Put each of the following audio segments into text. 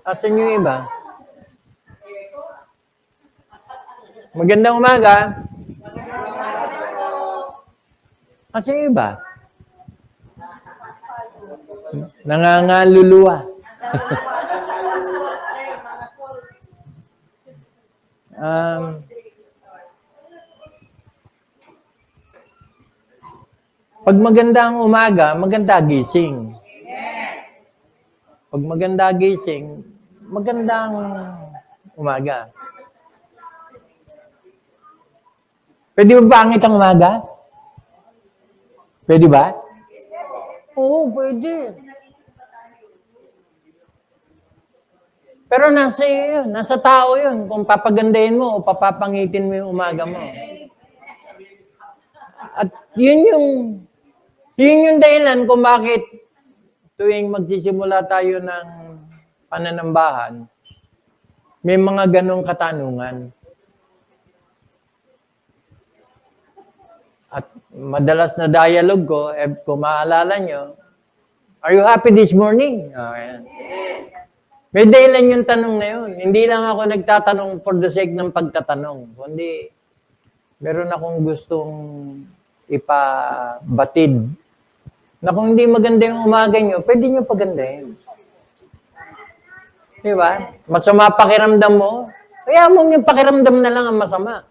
Asan yung iba? Magandang umaga. Asan yung iba? Nangangaluluwa. Pag maganda ang umaga, maganda gising. Pag maganda gising, magandang umaga. Pwede ba pangit ang umaga? Pwede ba? Oo, pwede. Pero nasa iyo yun, nasa tao yun, kung papagandahin mo o papapangitin mo yung umaga mo. At yun yung dahilan kung bakit tuwing magsisimula tayo ng pananambahan, may mga ganong katanungan. At madalas na dialogue ko, kung maalala nyo, are you happy this morning? Oh, yan. May dahilan yung tanong na yun. Hindi lang ako nagtatanong for the sake ng pagtatanong, kundi meron akong gustong ipabatid na kung hindi maganda yung umaga nyo, pwede nyo pagandahin. Di ba? Masama pakiramdam mo, kaya mo yung pakiramdam na lang ang masama.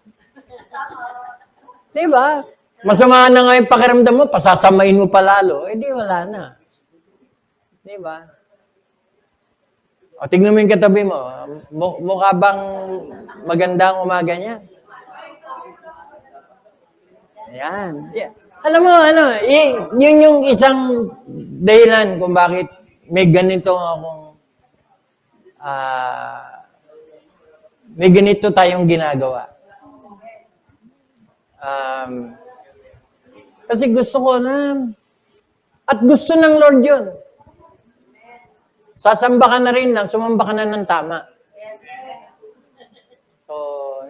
Di ba? Masama na nga yung pakiramdam mo, pasasamain mo pa lalo, di wala na. Di ba? O, tignan mo yung katabi mo. Mukha bang maganda ang umaga niya? Ayan. Yeah. Alam mo, yun yung isang dahilan kung bakit may ganito akong may ganito tayong ginagawa. Kasi gusto ko na, at gusto ng Lord yun. Sasamba ka na rin lang, sumamba ka na ng tama. So,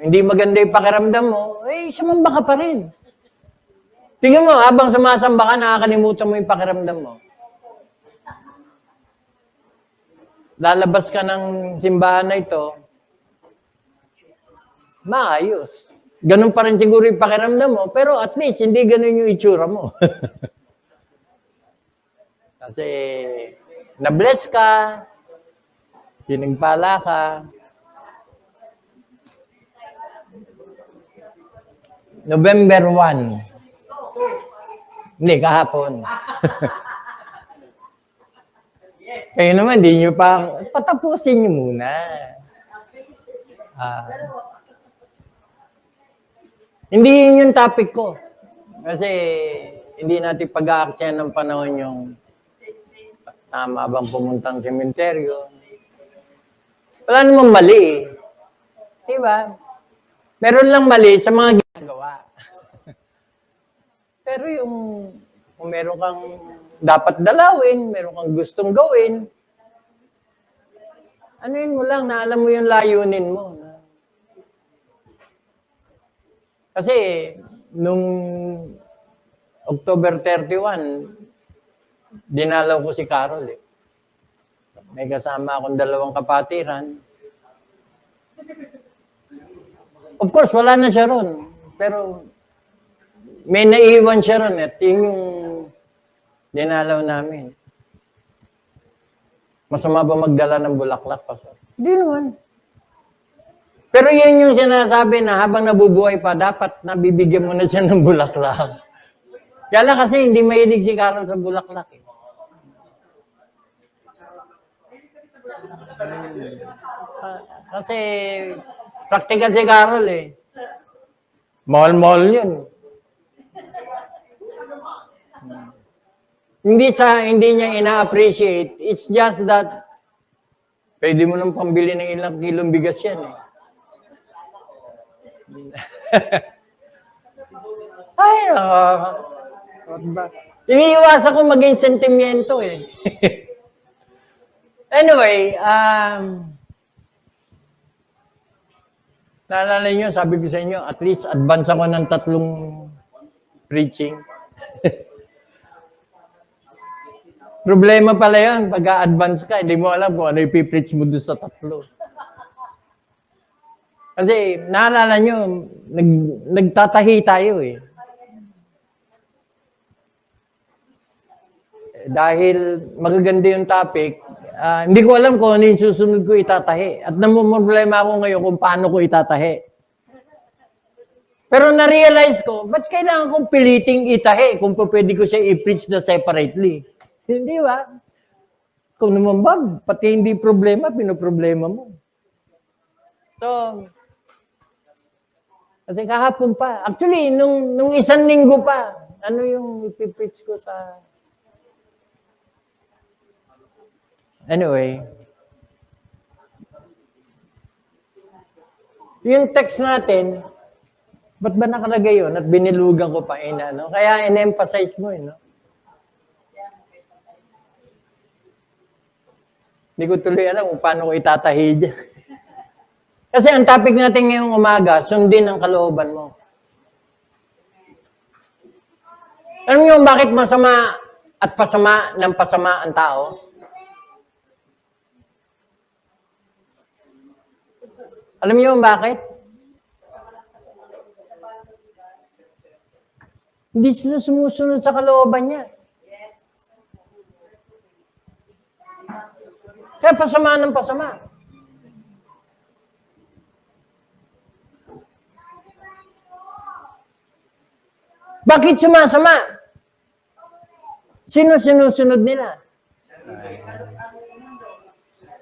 hindi maganda yung pakiramdam mo, sumamba ka pa rin. Tingnan mo, habang sumasamba ka, nakakalimutan mo yung pakiramdam mo. Lalabas ka ng simbahan na ito, maayos. Ganun pa rin siguro yung pakiramdam mo, pero at least hindi ganun yung itsura mo. Kasi na-bless ka, pinagpala ka. November 1. Hindi, kahapon. Kayo naman, di nyo pa, patapusin nyo muna. Hindi yun yung topic ko. Kasi hindi natin pag-aaksyan ng panahon yung tama bang pumuntang sementeryo. Wala namang mali. Diba? Meron lang mali sa mga ginagawa. Pero kung meron kang dapat dalawin, meron kang gustong gawin, anuin mo lang na alam mo yung layunin mo. Kasi, nung October 31, dinalaw ko si Carol. May kasama akong 2 kapatiran. Of course, wala na siya ron. Pero, may naiwan siya ron at yun yung dinalaw namin. Masama ba magdala ng bulaklak pa? Hindi naman. Pero yun yung sinasabi na habang nabubuhay pa, dapat nabibigyan mo na siya ng bulaklak. Kaya lang kasi hindi mahilig si Carol sa bulaklak. Kasi practical si Carol eh. Mahal-mahal yun. Hindi niya ina-appreciate. It's just that pwede mo nang pambili ng ilang kilong bigas yan eh. Ay, iniiwasan ko maging sentimiento eh. Anyway, naalala nyo, sabi ko sa inyo, at least advance ako ng 3 preaching. Problema pala yan. Pag-a-advance ka, hindi mo alam kung ano ipipreach mo doon sa 3. Kasi, naalala nyo, nagtatahi tayo eh. Dahil magaganda yung topic, hindi ko alam kung ano yung susunod ko itatahi. At namumroblema ako ngayon kung paano ko itatahi. Pero na-realize ko, ba't kailangan kong piliting itahi kung pwede ko siya i-preach na separately? Hindi ba? Kung naman ba, pati hindi problema, pinoproblema mo. So, kasi kahapon pa. Actually, nung isang linggo pa, ano yung ipipreach ko sa... Anyway, yung text natin, ba't ba nakalagay yun? At binilugan ko pa, no? Kaya in-emphasize mo, no? Hindi ko tuloy alam kung paano ko itatahi dyan. Kasi ang topic natin ngayong umaga, sundin ang kalooban mo. Alam niyo bakit masama at pasama ng pasama ang tao? Alam niyo bakit? Hindi sila sumusunod sa kalooban niya. Kaya pasama ng pasama. Bakit sumasama? Sino sinusunod nila?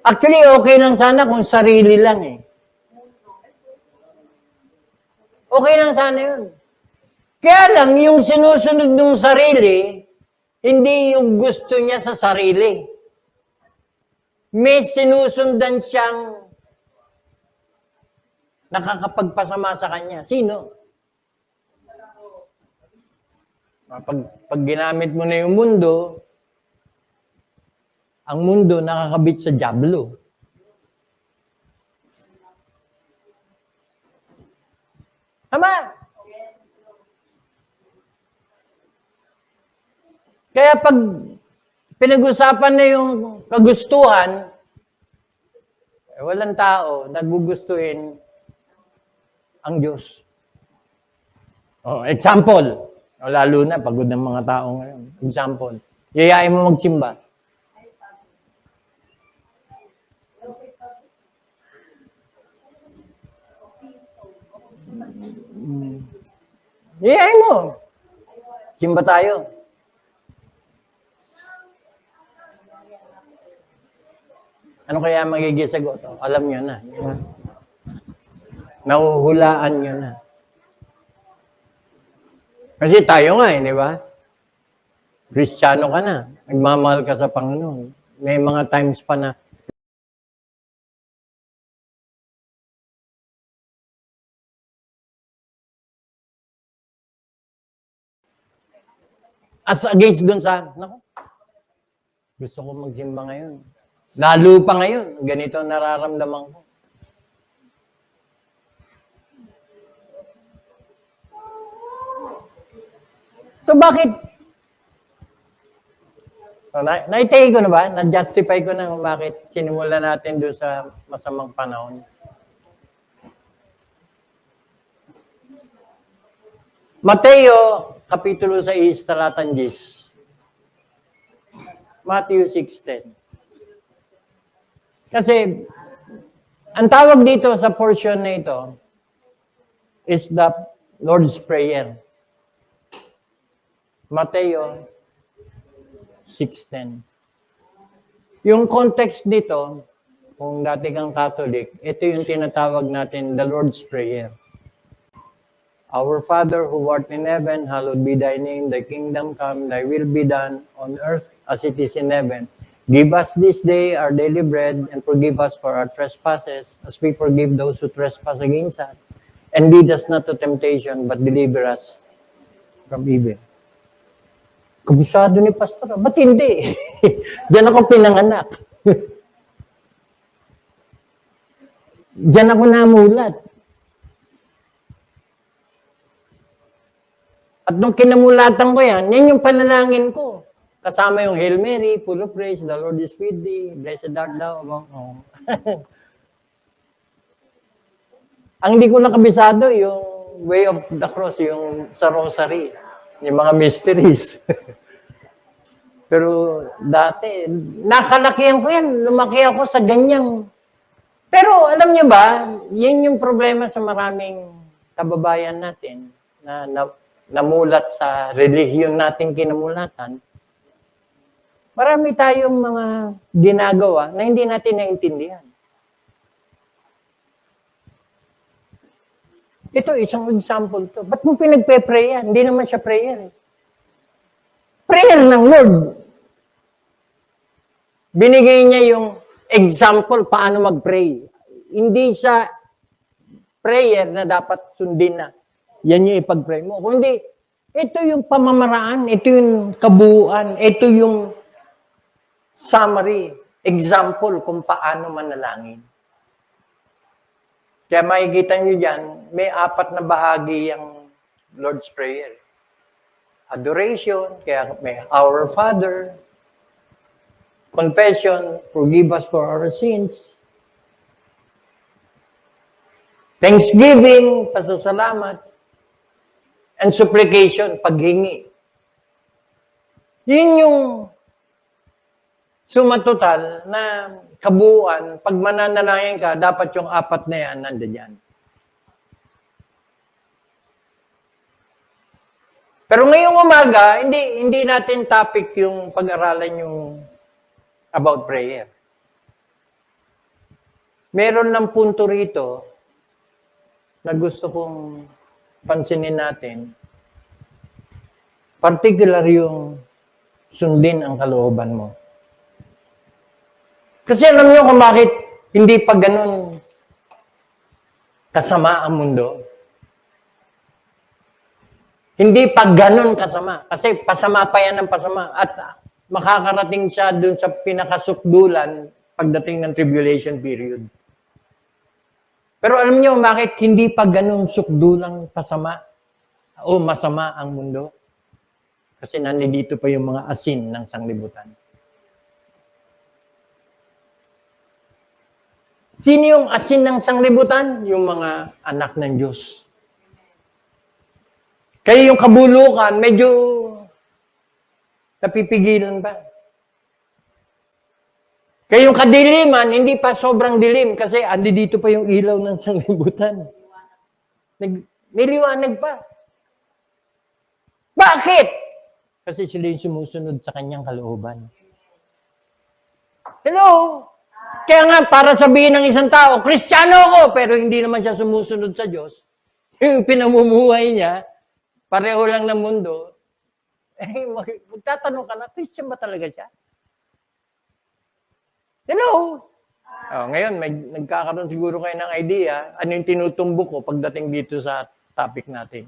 Actually, okay lang sana kung sarili lang eh. Okay lang sana yun. Kaya lang, yung sinusunod ng sarili, hindi yung gusto niya sa sarili. May sinusundan siyang nakakapagpasama sa kanya. Sino? Pag ginamit mo na yung mundo, ang mundo nakakabit sa dyablo. Tama? Kaya pag pinag-usapan na yung kagustuhan, walang tao nagugustuhin ang Diyos. Example. Lalo na, pagod ng mga tao ngayon. Example. Yayain mo magsimba. Yayain mo. Simba tayo. Ano kaya magiging sagot? Alam nyo na. Nahuhulaan nyo na. Kasi tayo nga di ba? Kristiyano ka na. Nagmamahal ka sa Panginoon. May mga times pa na as against dun sa, naku, gusto ko magsimba ngayon. Lalo pa ngayon, ganito ang nararamdaman ko. So bakit? So, naitay ko na ba? Na-justify ko na kung bakit sinimula natin doon sa masamang panahon. Mateo, Kapitulo 6, talatang 10. Matthew 6:10. Kasi, ang tawag dito sa portion na ito is the Lord's Prayer. Mateo 6:10. Yung context dito, kung dati kang Catholic, ito yung tinatawag natin the Lord's Prayer. Our Father who art in heaven, hallowed be thy name, thy kingdom come, thy will be done on earth as it is in heaven. Give us this day our daily bread, and forgive us for our trespasses, as we forgive those who trespass against us. And lead us not to temptation, but deliver us from evil. Kabisado ni Pastor. Ba't hindi? Diyan ako pinanganak. Diyan ako namulat. At nung kinamulatan ko yan yung panalangin ko. kasama yung Hail Mary, full of grace, the Lord is with thee, blessed art thou among Ang hindi ko nakabisado, yung way of the cross, yung sa rosary, yung mga mysteries. Pero dati, nakalakihan ko yan. Lumaki ako sa ganyang. Pero alam nyo ba, yun yung problema sa maraming kababayan natin na namulat sa relihiyon natin kinamulatan. Marami tayong mga ginagawa na hindi natin naintindihan. Ito, isang example to. Ba't mo pinagpe-pray yan? Hindi naman siya prayer. Prayer ng Lord. Binigay niya yung example paano mag-pray. Hindi sa prayer na dapat sundin na. Yan yung ipag-pray mo. Kundi, ito yung pamamaraan, ito yung kabuuan, ito yung summary, example kung paano manalangin. Kaya makikita nyo dyan, may 4 na bahagi yung Lord's Prayer. Adoration, kaya may Our Father, confession, forgive us for our sins, thanksgiving, pasasalamat, and supplication, paghingi. Yun yung suma total na kabuuan, pag mananalangin ka, dapat yung 4 na yan nandiyan. Pero ngayong umaga, hindi natin topic yung pag-aralan yung about prayer. Meron ng punto rito na gusto kong pansinin natin. Particular yung sundin ang kalooban mo. Kasi alam niyo kung bakit hindi pa ganun kasama ang mundo? Hindi pa ganun kasama. Kasi pasama pa yan ng pasama. At makakarating siya dun sa pinakasukdulan pagdating ng tribulation period. Pero alam niyo bakit hindi pa ganun sukdulang pasama o masama ang mundo? Kasi nandito pa yung mga asin ng sanglibutan. Sino yung asin ng sanglibutan? Yung mga anak ng Diyos. Kaya yung kabulukan, medyo napipigilan pa. Kaya yung kadiliman, hindi pa sobrang dilim kasi andi dito pa yung ilaw ng sanglibutan. Niliwanag pa. Bakit? Kasi sila yung sumusunod sa kanyang kalooban. Hello? Kaya nga, para sabihin ng isang tao, Kristiyano ako, pero hindi naman siya sumusunod sa Diyos. Yung pinamumuhay niya, pareho lang ng mundo, magtatanong ka na, Christian ba talaga siya? Hello? Ngayon, nagkakaroon siguro kayo ng idea, ano yung tinutumbok ko pagdating dito sa topic natin.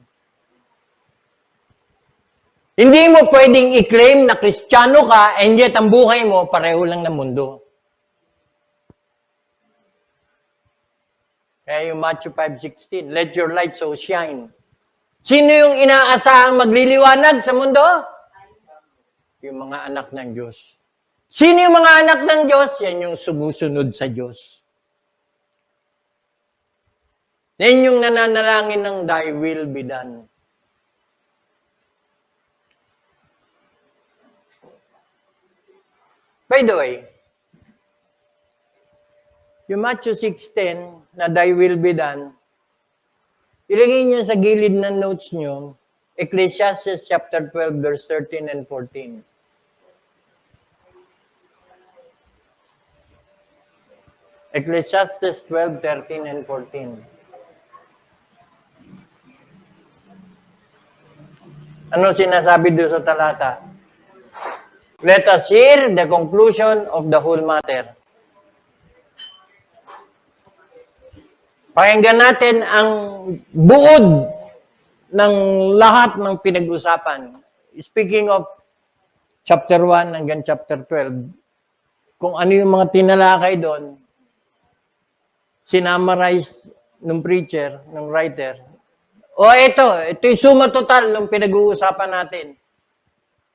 Hindi mo pwedeng i-claim na Kristiyano ka, and yet ang buhay mo, pareho lang ng mundo. Kaya yung Matthew 5:16, let your light so shine. Sino yung inaasahang magliliwanag sa mundo? Yung mga anak ng Diyos. Sino yung mga anak ng Diyos? Yan yung sumusunod sa Diyos. Yan yung nananalangin ng thy will be done. By the way, yung Matthew 6:10 na thy will be done, ilagay niyo sa gilid ng notes niyo, Ecclesiastes chapter 12, verse 13 and 14. Ecclesiastes 12, 13 and 14. Ano sinasabi doon sa talata? Let us hear the conclusion of the whole matter. Pakinggan natin ang buod ng lahat ng pinag-usapan. Speaking of chapter 1 hanggang chapter 12, kung ano yung mga tinalakay doon, sinamarize ng preacher, ng writer. O ito yung suma total ng pinag-uusapan natin.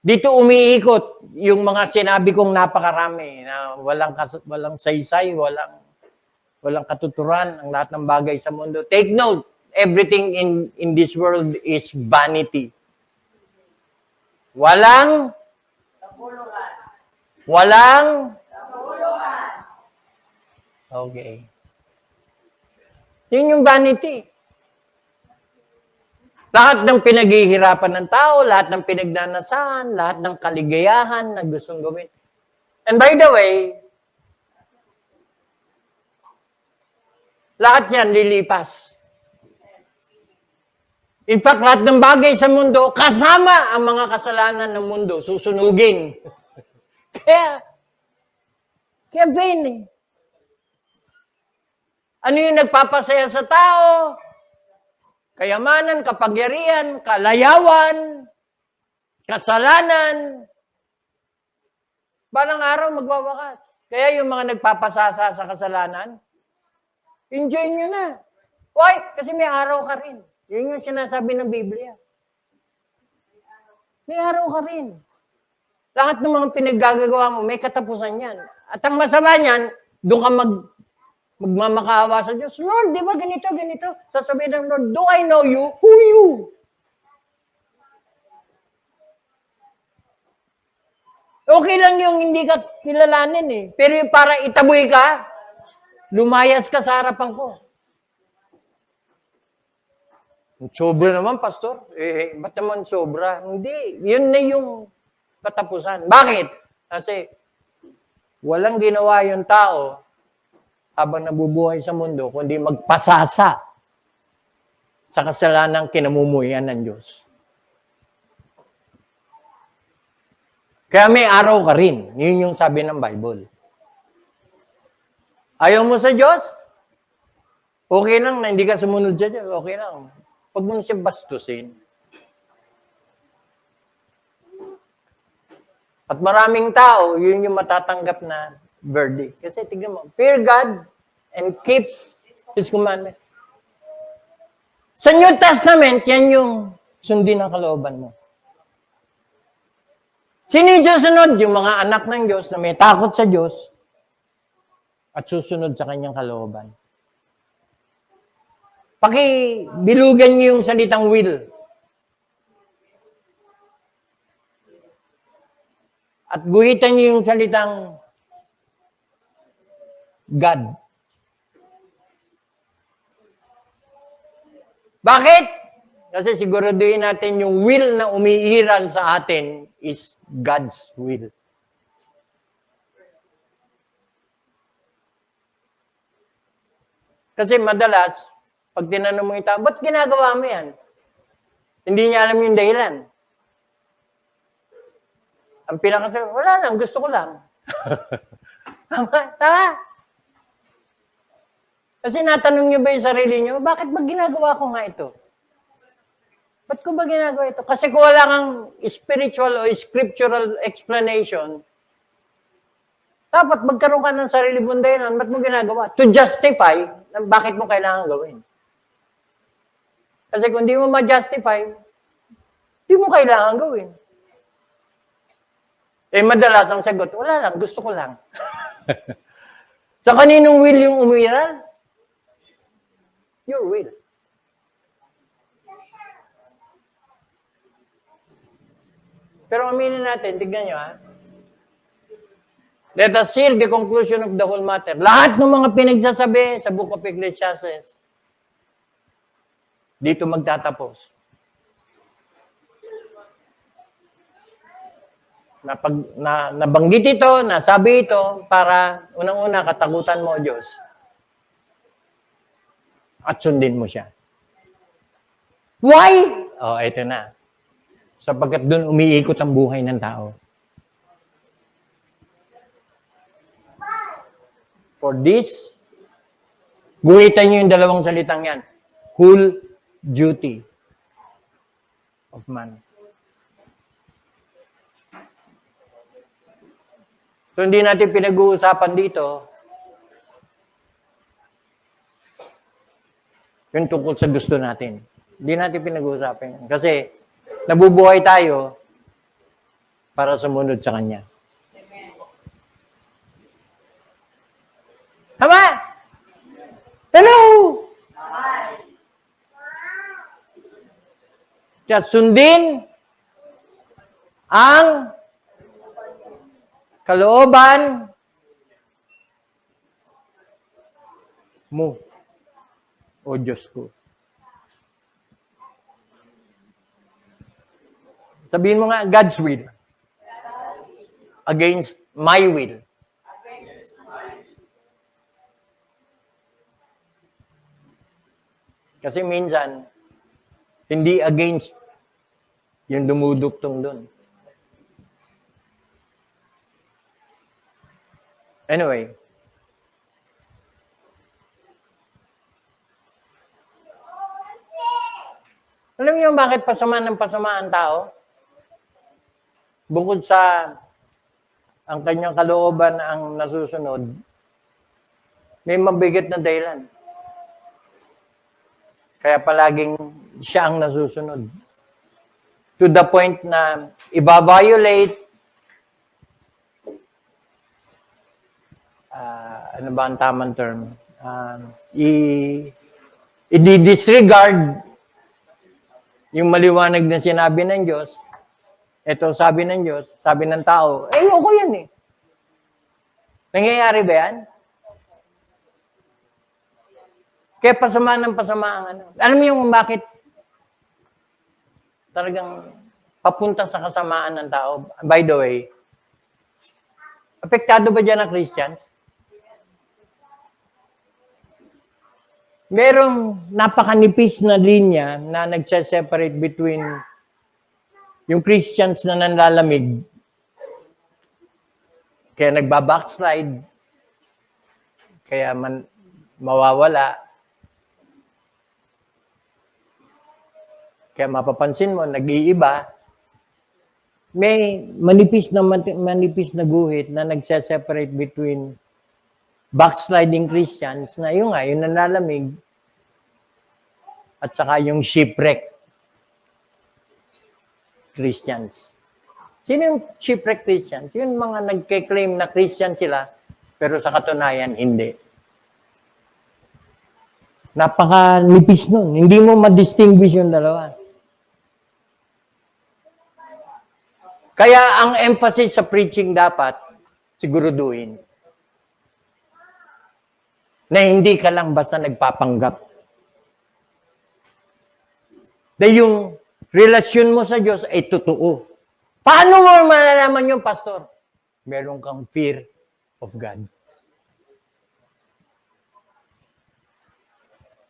Dito umiikot yung mga sinabi kong napakarami na walang saysay, walang katuturan ang lahat ng bagay sa mundo. Take note, everything in this world is vanity. Walang okay. Yun yung vanity. Lahat ng pinaghihirapan ng tao, lahat ng pinagnanasahan, lahat ng kaligayahan na gustong gawin. And by the way, lahat yan lilipas. In fact, lahat ng bagay sa mundo, kasama ang mga kasalanan ng mundo, susunugin. Kaya vain eh. Ano yung nagpapasaya sa tao? Kayamanan, kapagyarihan, kalayawan, kasalanan. Balang araw magwawakas. Kaya yung mga nagpapasasa sa kasalanan, enjoy nyo na. Why? Kasi may araw ka rin. Yun yung sinasabi ng Biblia. May araw ka rin. Lahat ng mga pinaggagawa mo, may katapusan yan. At ang masama niyan, doon ka magmamakaawa sa Diyos. Lord, di ba ganito? Sasabihin ng Lord, do I know you? Who you? Okay lang yung hindi ka kilalanin eh. Pero yung para itaboy ka, lumayas ka sa harapan ko. Sobra naman, Pastor. Ba't naman sobra? Hindi. Yun na yung katapusan. Bakit? Kasi walang ginawa yung tao habang nabubuhay sa mundo, kundi magpasasa sa kasalanang kinamumuhian ng Diyos. Kaya may araw ka rin. Yun yung sabi ng Bible. Ayaw mo sa Diyos? Okay lang na hindi ka sumunod sa Diyos. Okay lang. Huwag mo na siya bastusin. At maraming tao, yun yung matatanggap na verdict. Kasi tignan mo, fear God and keep His commandment. Sa New Testament, yan yung sundin ang kalooban mo. Sino yung susunod? Yung mga anak ng Diyos na may takot sa Diyos at susunod sa kanyang kalooban. Pakibilugan niyo yung salitang will. At guhitan niyo yung salitang God. Bakit? Kasi siguraduhin natin yung will na umiiral sa atin is God's will. Kasi madalas, pag tinanong mo yung tao, ba't ginagawa mo yan? Hindi niya alam yung dahilan. Ang pinakasabi, wala lang, gusto ko lang. Tama. Kasi natanong niyo ba yung sarili niyo, bakit ba ginagawa ko nga ito? Ba't ko ba ginagawa ito? Kasi kung wala kang spiritual o scriptural explanation, dapat magkaroon ka ng sarili mong dahilan, ba't mo ginagawa? To justify bakit mo kailangan gawin. Kasi kung di mo ma-justify, di mo kailangan gawin. Madalas ang sagot, wala lang, gusto ko lang. Sa kaninong will yung umiral? Your will. Pero aminin natin, tignan nyo ha. Let us hear the conclusion of the whole matter. Lahat ng mga pinagsasabi sa Book of Ecclesiastes, dito magtatapos. Nabanggit ito, nasabi ito, para unang-una katakutan mo, Diyos. At sundin mo siya. Why? Ito na. Sapagkat doon umiikot ang buhay ng tao. For this, guhitan niyo yung dalawang salitang yan. Whole duty of man. So, hindi natin pinag-uusapan dito yung tungkol sa gusto natin. Hindi natin pinag-uusapan. Kasi, nabubuhay tayo para sumunod sa Kanya. Tama? Hello? Kaya sundin ang kalooban mo, o Diyos ko. Sabihin mo nga, God's will. Against my will. Kasi minsan, hindi against yung dumuduktong doon. Anyway. Alam niyo bakit pasama ng pasama ang tao? Bukod sa ang kanyang kalooban ang nasusunod, may mabigat na dahilan. Kaya palaging siya ang nasusunod. To the point na i-violate ano ba ang tamang term? I-disregard yung maliwanag na sinabi ng Diyos. Ito sabi ng Diyos, sabi ng tao, ako yan eh. Nangyayari ba yan? Kaya pasama ng pasama ang ano. Alam mo yung bakit talagang papunta sa kasamaan ng tao? By the way, apektado ba dyan ang Christians? Merong napakanipis na linya na nagse-separate between yung Christians na nanlalamig, kaya nagbabackslide, kaya mawawala, kaya mapapansin mo, nag-iiba, may manipis na guhit na nagse-separate between backsliding Christians na yung nanlalamig at saka yung shipwreck Christians. Sino yung shipwreck Christians? Yung mga nagke-claim na Christian sila, pero sa katunayan, hindi. Napaka-nipis nun. Hindi mo ma-distinguish yung dalawa. Kaya ang emphasis sa preaching dapat, siguruduhin. Na hindi ka lang basta nagpapanggap. Dahil yung relasyon mo sa Diyos ay totoo. Paano mo malalaman yung pastor? Meron kang fear of God.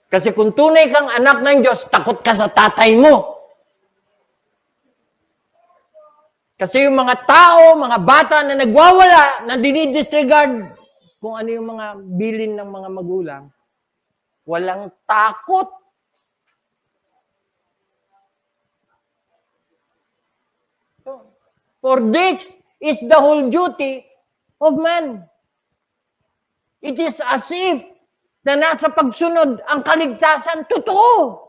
Kasi kung tunay kang anak ng Diyos, takot ka sa tatay mo. Kasi yung mga tao, mga bata na nagwawala, na dinidisregard kung ano yung mga bilin ng mga magulang, walang takot. For this is the whole duty of man. It is as if na nasa pagsunod ang kaligtasan, totoo.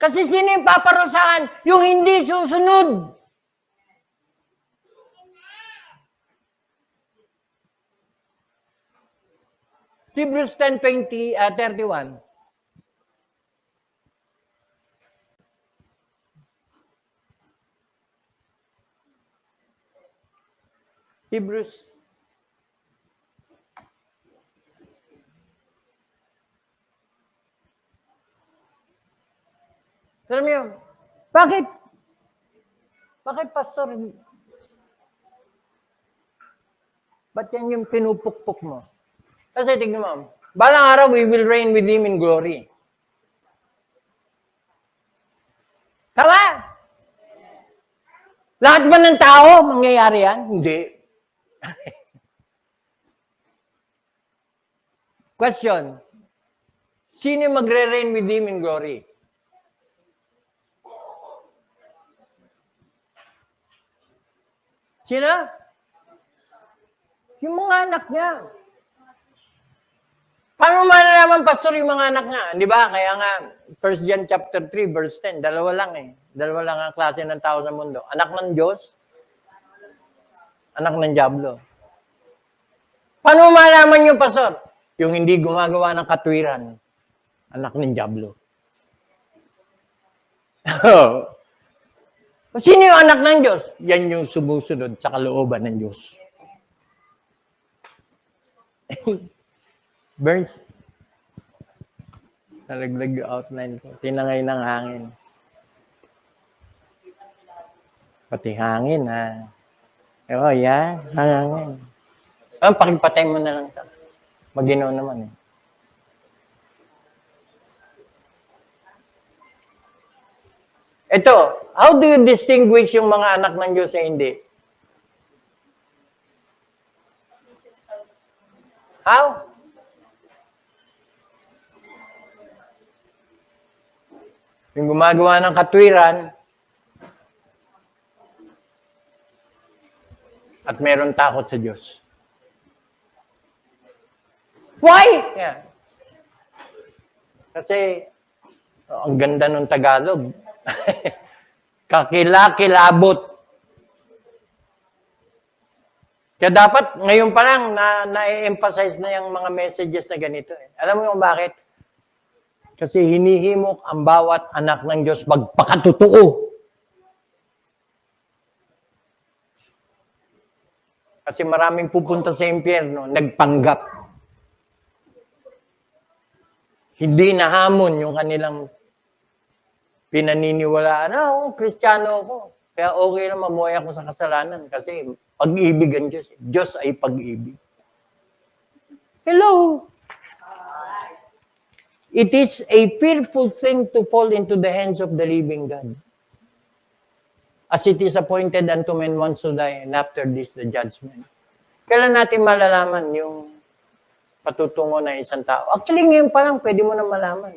Kasi sino yung paparusahan? Yung hindi susunod. Hebrews 10:31. Hebrews. Alam mo yun, bakit? Bakit, pastor? Ba't yan yung pinupukpok mo? Kasi tignan mo, balang araw, we will reign with Him in glory. Tama? Lahat ba ng tao mangyayari yan? Hindi. Question. Sino magre-reign with Him in glory? Sino? Yung mga anak niya. Paano malalaman, pastor, yung mga anak niya? Di ba? Kaya nga, 1 John chapter 3, verse 10. Dalawa lang eh. Dalawa lang ang klase ng tao sa mundo. Anak ng Diyos, anak ng Diablo. Paano malaman yung pastor? Yung hindi gumagawa ng katwiran, anak ng Diablo. Sino yung anak ng Diyos? Yan yung sumusunod sa kalooban ng Diyos. Burns, nalaglag yung outline ko. Tinangay ng hangin. Pati hangin, ha? Oh, yeah, hangin. Pakipatay mo na lang. Maginaw naman, eh. Ito, how do you distinguish yung mga anak ng Diyos sa hindi? How? Yung gumagawa ng katwiran at meron takot sa Diyos. Why? Yeah. Kasi, ang ganda ng Tagalog. Kakilakilabot. Kaya dapat, ngayon pa lang, na-emphasize na yung mga messages na ganito. Eh. Alam mo kung bakit? Kasi hinihimok ang bawat anak ng Diyos magpakatotoo. Kasi maraming pupunta sa impyerno, nagpanggap. Hindi nahamon yung kanilang pinaniniwalaan. Kristiyano ako. Kaya okay na mamuhay ako sa kasalanan kasi pag-ibig ang Diyos. Diyos ay pag-ibig. Hello? It is a fearful thing to fall into the hands of the living God. As it is appointed unto men once to die, and after this, the judgment. Kailan natin malalaman yung patutungo ng isang tao? Actually, ngayon pa lang, pwede mo na malaman.